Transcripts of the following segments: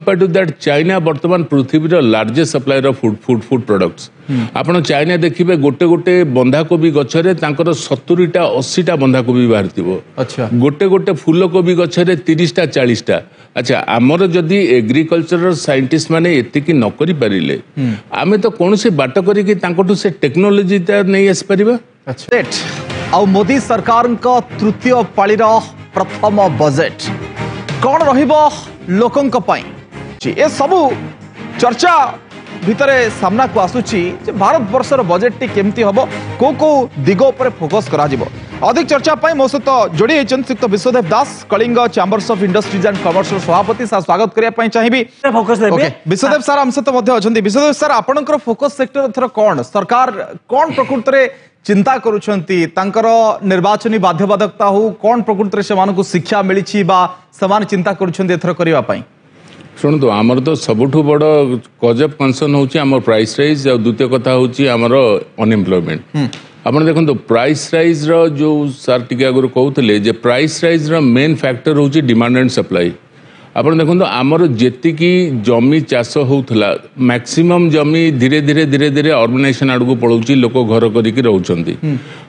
Compared to that, China बर्तमान पृथ्वी largest supplier of food products आपण चाइना देखिए गोटे गोटे बंधाकोबी गछरे तांकर 70टा 80टा बंधाकोबी बाहर अच्छा गोटे गोटे फूलकोबी गछरे 30टा 40टा अच्छा आमर जदि एग्रीकल्चर साइंटिस्ट माने एतिकी न करि परिले आमे तो कौन से बाट करिकि तांकटु से टेक्नोलॉजी नहीं आस परिबा। अच्छा आ मोदी सरकार का तृतीय पाळीर प्रथम बजेट कौन रहिबो लोकंक पई ए सबू चर्चा भितरे सामना को आसुची भारत वर्षर बजेट टी केमती हबो को दिग उपर फोकस करा जिवो। अधिक चर्चा पाई मो सहित जोड़ी श्रीयुक्त Biswadev Das Kalinga Chambers of Industries and Commerce सभापति सर स्वागत करिया पई चाहिबी विश्वदेव सर हम सहित मध्य अछंती। विश्वदेव सर आपनकर फोकस सेक्टर थर कौन सरकार कौन प्रकृत रे चिंता करुछंती तांकर निर्वाचनी बाध्यबाधकता हो कौन प्रकृत रे सेमान को शिक्षा मिली बा समान चिंता करुछंती एथर करिया पई शुणु आमर तो सबुठ बड़ कज अफ कनसर्न हूँ प्राइस राइज और द्वितीय कथा हूँ आमर अनएम्प्लॉयमेंट आप देखो प्राइस राइज जो सार टी आगुरी कहते प्राइस राइज मेन फैक्टर हूँ डिमांड एंड सप्लाई। आप देखो आमर जेतिकी जमी चाष होता मैक्सिमम जमी धीरे धीरे धीरे धीरे अर्बनाइजेशन आड़ को पड़ोची लोक घर करके रोचंती।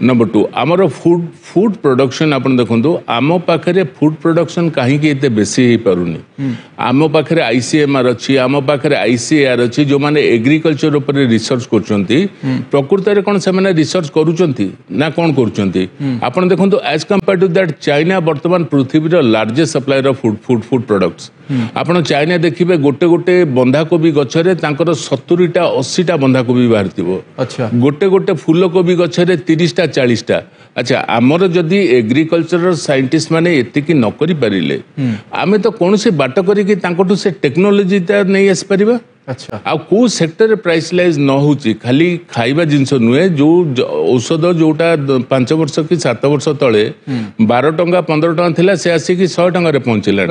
नंबर 2 आमर फूड प्रोडक्शन आप देखो आम पाखे फूड प्रोडक्शन कहीं बेसी हो पारुनी आम पाखे आईसीएमआर अच्छी आम पाखे आईसीएआर अच्छी जो मैंने एग्रीकल्चर उपर रिसर्च करछंती प्रकृत में कौन से रिसर्च करुछंती ना कौन करुछंती आप देखो as compared to that China बर्तमान पृथ्वी largest supplier of food products आपण चाइना देखिए गोटे गोटे बंधाकोबी गछरे तांकर 70टा 80टा बंधाकोबी बाहर अच्छा गोटे गोटे फूलकोबी गछरे 30टा 40टा अच्छा आमर जदि एग्रीकल्चर साइंटिस्ट माने एतिकी न करि परिले आमे तो कौन से बाट करिकि तांकटु से टेक्नोलॉजी नहीं आस परिबा। अच्छा आ को सेक्टर प्राइसलाइज न होची खाली खाइबा जिंस नुहे जो औषध जोटा 5 वर्ष कि 7 वर्ष तले 12 टंका 15 टंका थिला से आसी कि 100 टंका रे पहुंचला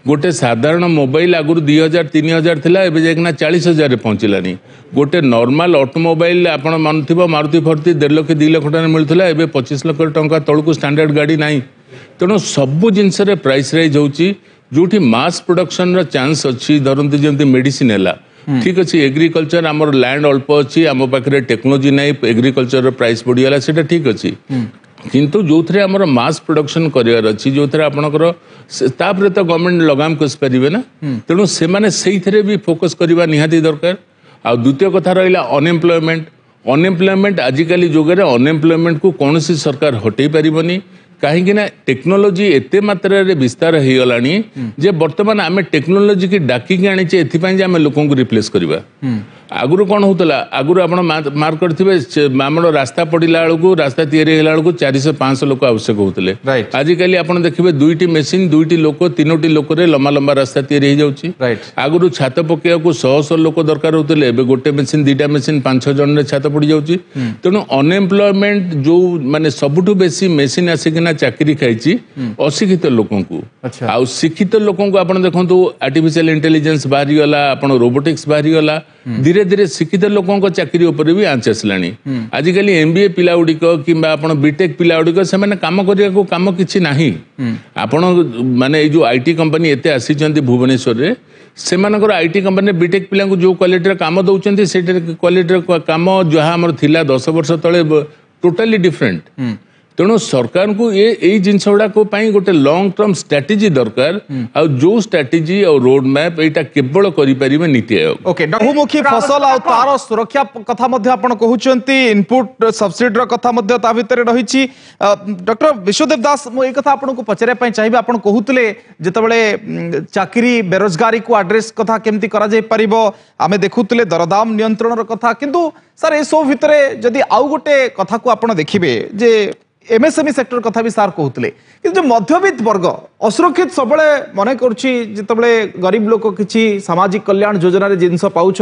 गोटे साधारण मोबाइल आगुरी 2000 3000 थिला एबे जाकना 40,000 रे पहुंचलानी गोटे नॉर्मल ऑटोमोबाइल आपण मानुथिबो मारुति फरुति 1.5 लाख 2 लाख टका मिलुथला एबे 25 लाख टंका तळकु स्टैंडर्ड गाड़ी नाही तेणु सबु जिनस रे प्राइस राइज होची जोठी मास प्रोडक्शन रा चांस अच्छी धरंती जेंती मेडिसिन हैला ठीक अच्छे एग्रीकल्चर आमर लैंड अल्प अच्छी आम पाखे टेक्नोलोजी ना एग्रीकल्चर प्राइस बढ़ीगला से ठीक अच्छे किंतु जो थे आमर मास प्रोडक्शन करार अच्छी जो थे आपणकर तापर तो गवर्नमेंट लगाम कस पारे ना तेणु से मैंने भी फोकस करवा निहाती दरकार। आ द्वितीय कथा रहा अनएम्प्लॉयमेंट आजिकल जुगे अनएम्प्लॉयमेंट को कौन सी सरकार हटई पारिबनी कहीं टेक्नोलोजी एते मात्रा रे विस्तार हो गलानी जे वर्तमान आमे टेक्नोलोजी की डाकिकी आनीचे एथिपाई जे आमे लोकन को रिप्लेस करबा। आगुरु कौन होतला आगुरु आपण मार्क करथिबे हमर रास्ता पडिला बेलू रास्ता तैयारी होला बेलू 400-500 लोक आवश्यक होतले आजिकल आपण देखिबे 2टी मेसिन 2टी लोक 3टी लोक रे लंबा लंबा रास्ता तैयारी हो जाउची। आगुरु छात पकेया को 100 लोक दरकार होतले एबे गोटे मेसिन 2टा मेसिन 5-6 जन रे छात पड़ी जाउची तेणु अनएम्प्लॉयमेंट जो माने सबुठु बेसी मेसिन आसिकिना चाकरी खाइची अशिक्षित लोकन को आ शिक्षित लोकन को आपण देखंतु आर्टिफिशियल इंटेलिजेंस बाहरी गला आपण रोबोटिक्स बाहरी गला धीरे धीरे शिक्षित लोकों चाकरी उपर भी आंच आसलानी आजिकल एमबीए पिला गुड़िक कि बीटेक पिला गुड़िक से कम करने कम किसी ना आपण माने जो आईटी कंपनी एते आसी भुवनेश्वर रे से आईटी कंपनी बीटेक पिला जो क्वालिटी काम दौरान से क्वालिटी काम जहाँ आम थिला 10 वर्ष तले टोटाली डिफरेंट तेणु सरकार को ये जिनस गुड़ाक गोटे लॉन्ग टर्म स्ट्रेटेजी दरकार आ जो स्ट्रेटेजी और रोड मैप यहाँ केवल करें नीति आयोग। ओके बहुमुखी फसल आ तार सुरक्षा कथा मध्य आपण कहउचंती इनपुट सब्सिडी कथा मध्य ता भितर रही डॉक्टर विश्वदेव दास मो ए कथा आपण को पचारे पई चाहिबे आपण कहउतले जेतबेले चाकरी बेरोजगारी को एड्रेस कथा केमती करा जाय परिबो आमे देखुतले दरदाम नियंत्रण कथा किंतु सर ए सब भितरे जदी आउ गोटे कथा को आपण देखिबे जे एमएसएमई सेक्टर कथा भी सार कहते कि जो मध्यवित्त वर्ग असुरक्षित सब मन करते गरीब लोक किसी सामाजिक कल्याण योजना जिनस पाँच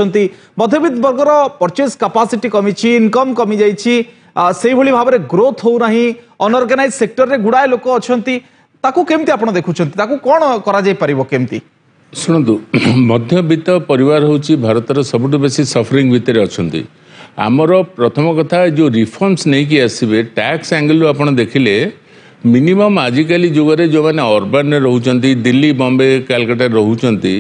मध्यवित्त वर्गर परचेज कैपेसिटी कमी इनकम कमी जाइए भाव में ग्रोथ होना अनऑर्गेनाइज सेक्टर रे गुड़ाए लोक अच्छा केमती आप देखुं कौन करमती शुणु मध्यवित्त परिवार हूँ भारतर सबुठ बेसी सफरिंग भितर अच्छा आमर प्रथम कथा जो रिफॉर्म्स नहीं कि आसबे टैक्स एंगल आप देखिले मिनिमम आजिकल जुगरे जो मैंने अर्बान रोचंती दिल्ली बॉम्बे कलकत्ता रोचंती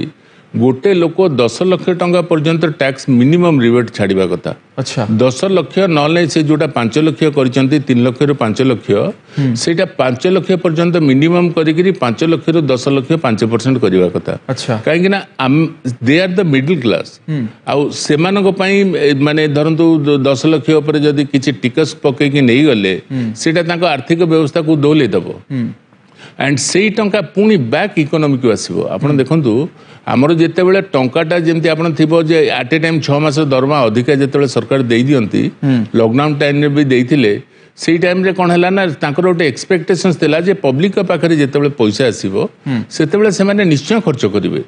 गोटे लोक 10 लाख टंका पर्यंत टैक्स मिनिमम रिबेट छाड़िबा कथा। अच्छा 10 लाख न से जोटा 5 लाख कर 3 लाख रु 5 लाख सेटा 5 लाख पर्यंत मिनिमम करी 5 लाख रु 10 लाख 5% करवा कथा। अच्छा कहीं they are the middle class आउ सेमानक पई माने धरंतु 10 लाख ऊपर जदी किछि टिकस पके कि नहीं गले सेटा तांको आर्थिक व्यवस्था को दोले दबो एंड से टंका पुणी बैक इकोनॉमी को आसो। आप देखु आमर जिते टंकाटा जमी आप एट ए टाइम 6 मास दरमा अधिका जिते सरकार दे दियंती लॉकडाउन टाइम भी देइथिले से टाइम रे कौन है ना गोटे एक्सपेक्टेशन थिला जे पब्लिक पाखे जिते पैसा आसो से निश्चय खर्च करेंगे।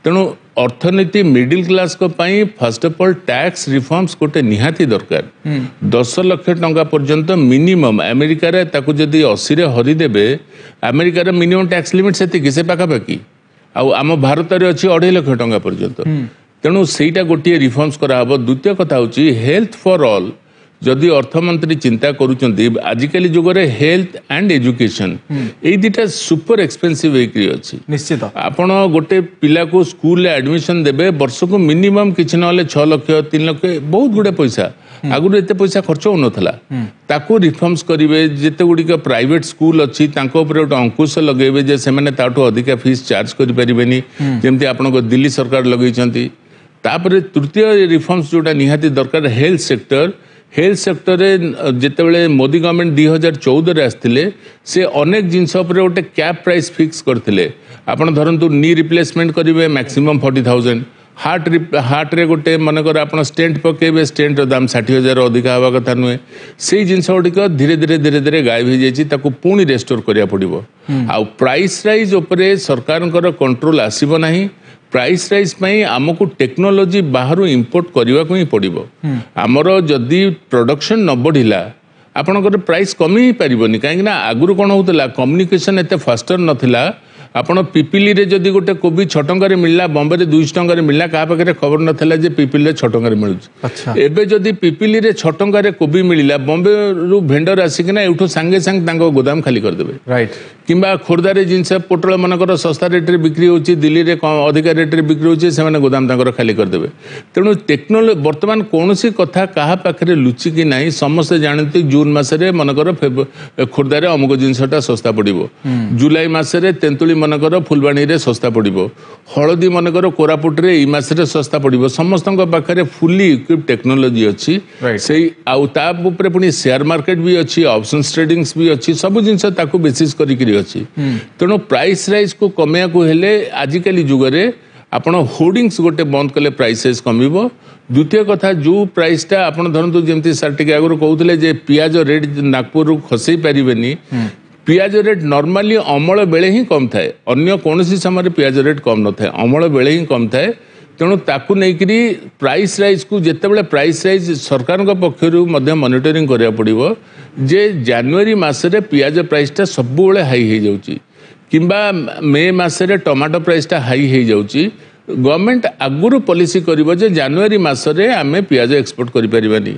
तेणु अर्थनीति मिडिल क्लास को पाई first of all tax reforms गोटे निहाती दरकार। 10 लाख टंका पर्यंत मिनिमम अमेरिका रे ताकू जदी 80 रे हरि देबे अमेरिका रे मिनिमम टैक्स लिमिट से पाखापाखि आम भारत रे अच्छी 2.5 लाख टंका पर्यंत। तेणु सेटा गोटे रिफॉर्म्स कराहब। द्वितीय कथा होची हेल्थ फॉर ऑल जदि अर्थमंत्री चिंता करूचंती आजिकल जुगरे हेल्थ एंड एजुकेशन ए दुटा सुपर एक्सपेंसिव अच्छी निश्चित आपण गोटे पिला को स्कूल एडमिशन देबे वर्ष को मिनिमम किछि नले 6 लाख 3 लाख बहुत गुडे पैसा आगुर एते पैसा खर्च हो नथला ताको रिफॉर्म्स करिवे। जेते गुडी का प्राइवेट स्कूल अच्छी तांको ऊपर गोटे अंकुश लगेबे जे सेमाने ताठो अधिका फीस चार्ज करि परिबेनी जेमति आपण को दिल्ली सरकार लगैचंती। तापर तृतीय रिफॉर्म्स जोटा निहाती दरकार हेल्थ सेक्टर जिते मोदी गवर्नमेंट 2014 आसते से अनेक जिनस गोटे कैप प्राइस फिक्स करते आपड़ धरतु नी रिप्लेसमेंट करेंगे मैक्सिमम 40,000 हार्ट रे गोटे मनकर आप स्टेंट पकेबे स्टेंट दाम 60,000 अधिका हवा कथा नुहे से जिनस गुड़िक धीरे धीरे धीरे धीरे गायब हो जाए पुणी रेस्टोर करा पड़ो। आउ प्राइस राइज उपरे सरकार कंट्रोल आसीबो नाही। प्राइस राइज पई आमको टेक्नोलोजी बाहर इंपोर्ट करने को ही पड़ो। आमर जदि प्रोडक्शन न बढ़िला आपणकर प्राइस कमी ही पारिबनी कहीं आगुरी कौन होता कम्युनिकेशन एत फास्टर नथिला। आपण पिपिली रे जदि गोटे कोबी 6 टंका मिलला बॉम्बे रे 200 टंका मिलला का पाखे खबर नथिला जे पिपिली रे 6 टंका मिलुछ। अच्छा एबे जदि पिपिली रे 6 टंका कोबी मिलला बॉम्बे रु भेंडर आसिकिना एठू संगे संग तांको गोदाम खाली कर देबे राइट। किंबा खोर्धा रे जिनस पोटल मनकर सस्ता रेट रे बिक्री होची दिल्ली रे अधिका रेट रे बिक्री होची से माने गोदाम तांकर खाली कर देबे। तेणु टेक्नोलॉजी वर्तमान कोनोसी कथा काहा पाखरे लुचि कि नाही समस्त जानते जून मास रे मनकर खोर्धा रे अमुक जिनसटा सस्ता पड़िबो जुलाई मास रे तेंतुली मनकर फुलबाणी रे सस्ता पड़िबो हळदी मनकर कोरापुट रे ई मास रे सस्ता पड़िबो समस्तक पाखरे फुली इक्विप टेक्नोलॉजी अछि सेही आउ ता ऊपर पुनी शेयर मार्केट भी अछि ऑप्शन ट्रेडिंग्स भी अछि सब जिनस ताकू बेसिस करी करी अछि। तेणु प्राइस राइज को कमेया को हेले आजिकली जुगरे आपण होर्डिंग्स गोटे बंद कले प्राइसेस कमिबो। द्वितीय कथा जो प्राइसटा आपण धरंतु जेमती सर टिके आगुर कहउतले जे पियाज रेट नागपुर रु खसई पारिबेनी पियाज रेट नॉर्मली अमल बेले ही कम थाए अन्य कोनोसी समय पियाज रेट कम न थाए अमल बेले ही कम थाए। तेणु ताकू नेकरी प्राइस राइज को जितेबाला प्राइस राइज सरकार पक्षर मॉनिटरिंग करा पड़ो जे जनवरी मसरे पियाज प्राइसटा सबुबले हाई हो जाउची किंबा मे मसरे टमाटो प्राइसटा हाई हो जाउची। गवर्नमेंट आगुरु पॉलिसी करिवो जे जनवरी मसरे आमे पियाज एक्सपोर्ट करि परिबानी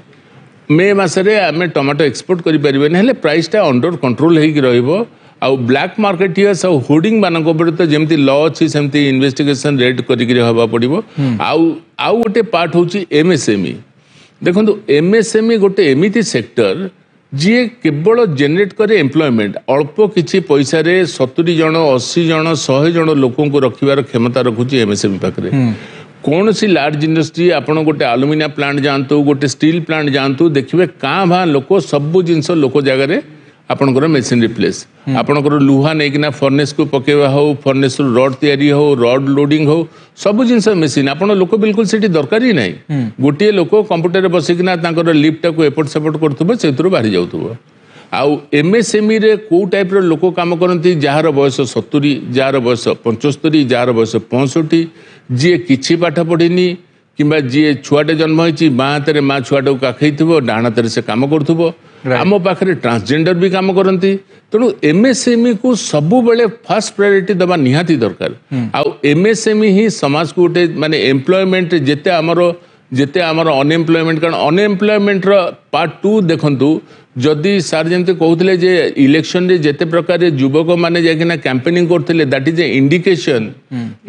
मे मसरे आमे टमाटो एक्सपोर्ट करि परिबानी हेले प्राइसटा अंडर कंट्रोल हेकि रहइबो। आउ ब्लैक मार्केटियर्स आउ होर्डिंग मानक ऊपर तो जमती लॉ अच्छी सेमती इन्वेस्टिगेशन रेड करिकरी हवा पड़िबो। आउ गोटे पार्ट होची एमएसएमई देखंतु एमएसएमई गोटे एमिति सेक्टर जी केवल जेनेट करे एम्प्लॉयमेंट अल्प किछि पैसा रे 70 जन 80 जन 100 जन लोकों को रखिबार क्षमता रखुची एमएसएमई पाखरे। कौन सी लार्ज इंडस्ट्री आपण गोटे आलुमिनियम प्लांट जानतु गोटे स्टील प्लांट जानतु देखिए काँ भा लोक सबु जिनस लोक जगह आपणकर मेसीन रिप्लेस आपणकर लुहा नहीं फर्नेस को पकेवा हो फर्नेस रड तैयारी हो रड लोडिंग हो सब जिनस मेसीन आपण लोक बिल्कुल से दरकार ही नहीं गोटे लोक कंप्यूटर बसिकिना तांकर लिफ्ट को एपट सेपट करथुबे सेतुरो बाहरी जाउथुबो। आउ एमएसएमई रे को टाइप रो लोक काम करती जार बयस 70 जार बयस 75 जार बयस 65 जी किछि पाठ पढ़िनी किंबा जी छुआटे जन्म होती बाँ हाथ माँ छुआटा को काखई डाण हाथ से कम करुव आम पाखे ट्रांसजेंडर भी कम करती। तेणु एमएसएमई को सबु बेले फर्स्ट प्रायोरिटी दबा निहाती दरकार। आउ एमएसएमई ही समाज को गोटे माने एम्प्लॉयमेंट जेते आमर अनएम्प्लॉयमेंट कारण अनएम्प्लॉयमेंट पार्ट 2 देखंतु जदि सार जमते कहते जे इलेक्शन रे जेते प्रकार युवक माने जाकिना कैंपेनिंग करथिले that is a indication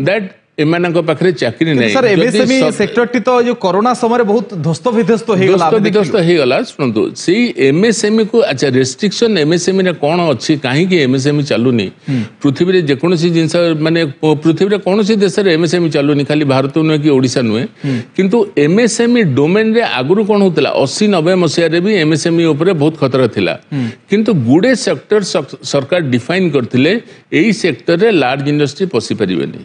that एमानक पाखरे चाकरी नहीं सर एमएसएमई सेक्टर टी तो जो कोरोना समय बहुत ध्वस्त विध्वस्त हो गला विध्वस्त हो गला सुनतु से एमएसएमई को अच्छा रेस्ट्रिक्शन एमएसएमई रे कोन अछि काहे कि एमएसएमई चालुनी पृथ्वी रे जे कोनोसी जिंस माने पृथ्वी रे कोनोसी देश रे एमएसएमई चालुनी खाली भारत नुहे कि ओडिसा नुहे किंतु एमएसएमई डोमेन रे आगुरु कोन होतला 80 90 मसिया रे भी एमएसएमई ऊपर बहुत खतरा थिला किंतु गुडे सेक्टर सरकार डिफाइन करथिले एई सेक्टर रे लार्ज इंडस्ट्री पसी परिबेनी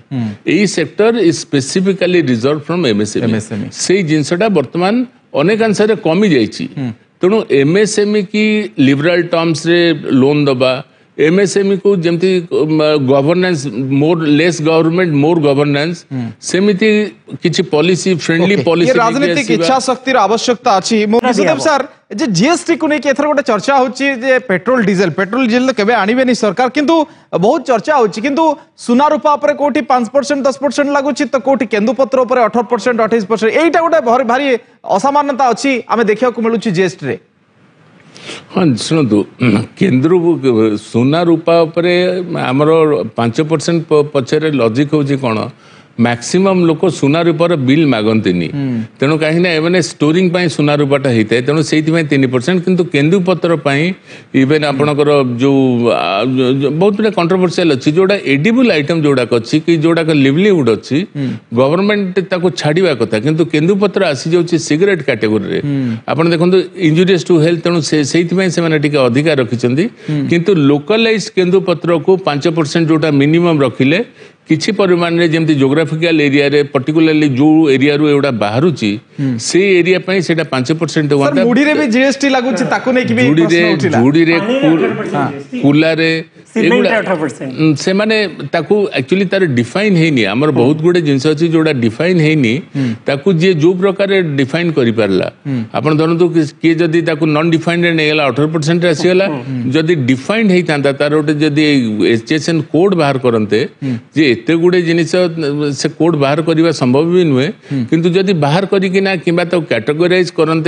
एई sector is specifically reserve from MSME से जिनसटा वर्तमान अनेक अंश कमी जाइछि तेणु एमएसएमई की लिबरल टर्म्स रे लोन दबा एमएसएमई को जमती governance more less government more governance सेमिति किछि पॉलिसी फ्रेंडली पॉलिसी राजनीतिक इच्छा शक्ति आवश्यकता अछि विशुदेव सर जे जीएसटी को लेके एथर गोटे चर्चा होछि जे पेट्रोल डीजल तो केबे आनिबे नि सरकार किंतु बहुत चर्चा होछि किंतु सुना रूपा ऊपर कोठी 5% 10% लागुछि तो कोठी केंदुपत्र ऊपर 18% 28% एइटा गोटे भारी असमानता अछि आमे देखिया को मिलुछि जीएसटी रे हाँ शुणु केन्द्र सुना रूपा उपरे आमर 5% पछरे लॉजिक होची कौन मैक्सिमम लोक सुना रूपार बिल मागती तेणु कहीं एवं स्टोरिंग सुना रूपाटा होता है तेणु से 3% किंतु केन्दुपत्र इवेन आपणकर जो बहुत गुड कंट्रोवर्शियल अच्छी जोड़ा एडिबल आइटम जोड़ाक अच्छी कि जोड़ाक लिवलीहुड अच्छी गवर्नमेंट ताको छाड़ा कथा किंतु केन्दुपत्र आसी जाऊँगी सिगरेट कैटेगोरी आप देखो इंजुरियस टू हेल्थ तेणु से अधिकार रखिंट किंतु लोकलाइज केन्दुपत्र को 5% जोटा मिनिमम रखिले किछि परिमाण रे जेमति जोग्राफिकल एरिया रे पर्टिकुलरली जो एरिया रो एडा बाहरुची से एरिया पई सेटा 5% होता मुडी रे भी जीएसटी लागु छि ताको नै कि भी प्रश्न उठिला मुडी रे कुला रे से माने ताको एक्चुअली तार डिफाइन हेनी हमर बहुत गुडे जिंस अछि जोडा डिफाइन हेनी ताको जे जो प्रकार डिफाइन करि परला आपण धरंतु कि जदी ताको नॉन डिफाइंड रे नेला 18% रे आसीला जदी डिफाइंड हेतांता तार ओटे जदी एचएसएन कोड बाहर करनते जे एते गुडे जिनिस से कोड बाहर करबा संभव भी नुहे किंतु जदी बाहर करिकिना किबा तो कैटेगराइज करनते